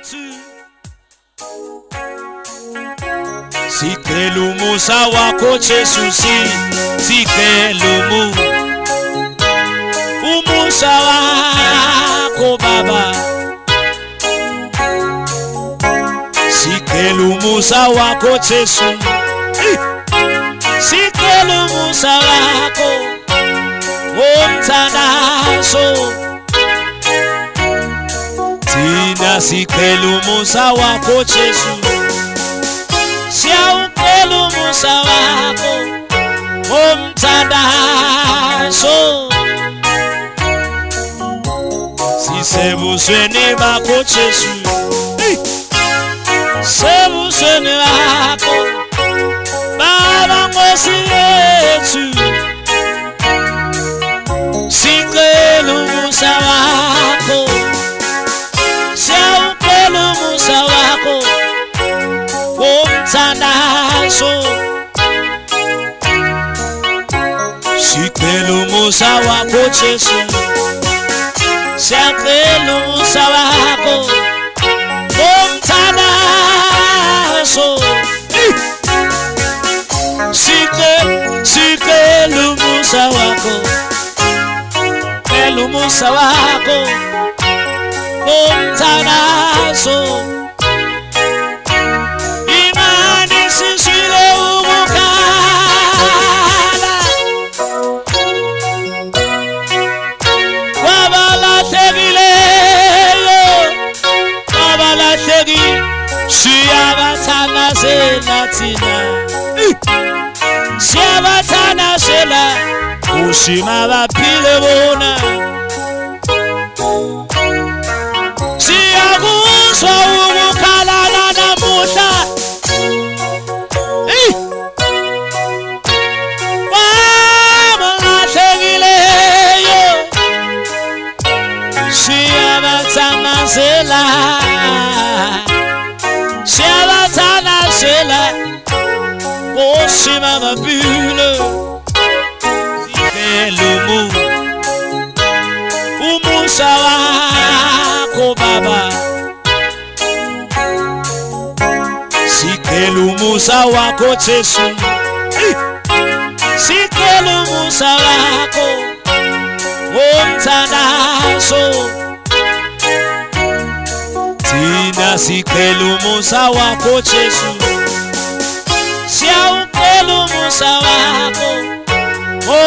yetu. Sikelu musa wako Jesu sikelu umusa wako Baba. Sikelu musa wako Jesu sikelu musa wako omthandazo. Tina sikelu musa wako Jesu siyawukelu musa wako omthandazo. Sisebusweni bakho Jesu sebusweni bakho Baba Nkosi yethu. Sikelu musa wako siyawukelu musa wako omthandazo. Sikelu musa wako Jesu siyawukelu musa wako omthandazo. Sikelu musa wako sikelu musa wako omthandazo. Imani siswile ukukhala kwabalahlekile siyabathanazela thina siyabathanazela ushima baphile bona. Siyakuzwa ukukhala namuhla kwabalahlekile siyabathanazela siyabathanazela ushima baphile. Sikelu umusa wako Baba. Sikelu musa wako Jesu sikelu musa wako omthandazo. Tina sikelu musa wako Jesu siyawukelu musa wako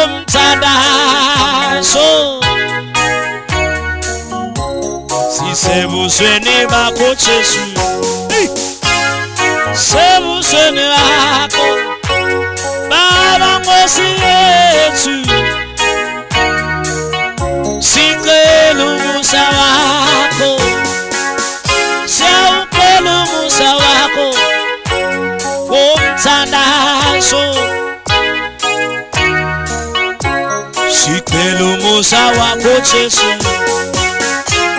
omthandazo. Sisebusweni bakho Jesu sebusweni bakho Baba Nkosi yethu. Sikelu musa wako siyawukelu musa wako omthandazo. Sikelu musa wako Jesu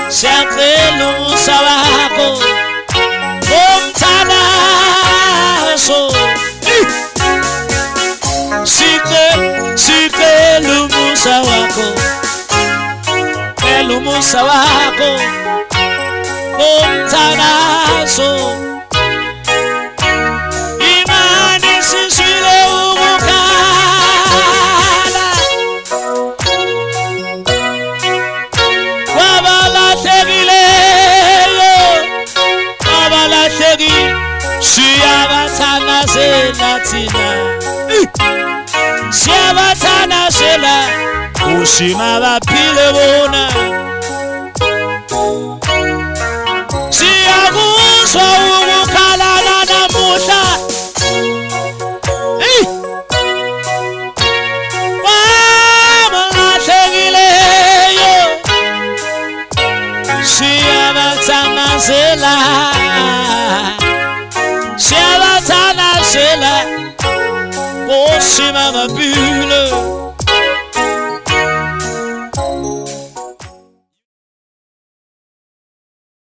siyawukelu musa wako omthandazo. Sikelu musa wako sikelu musa wako omthandazo. Imani siswile ukukhala kwabalahlekile siyabathanazela thina siyabathanazela ushima baphile bona. Siyakuzwa ukukhala namuhla kwabalahlekile siyabathanazela siyabathanazela ushima baphile.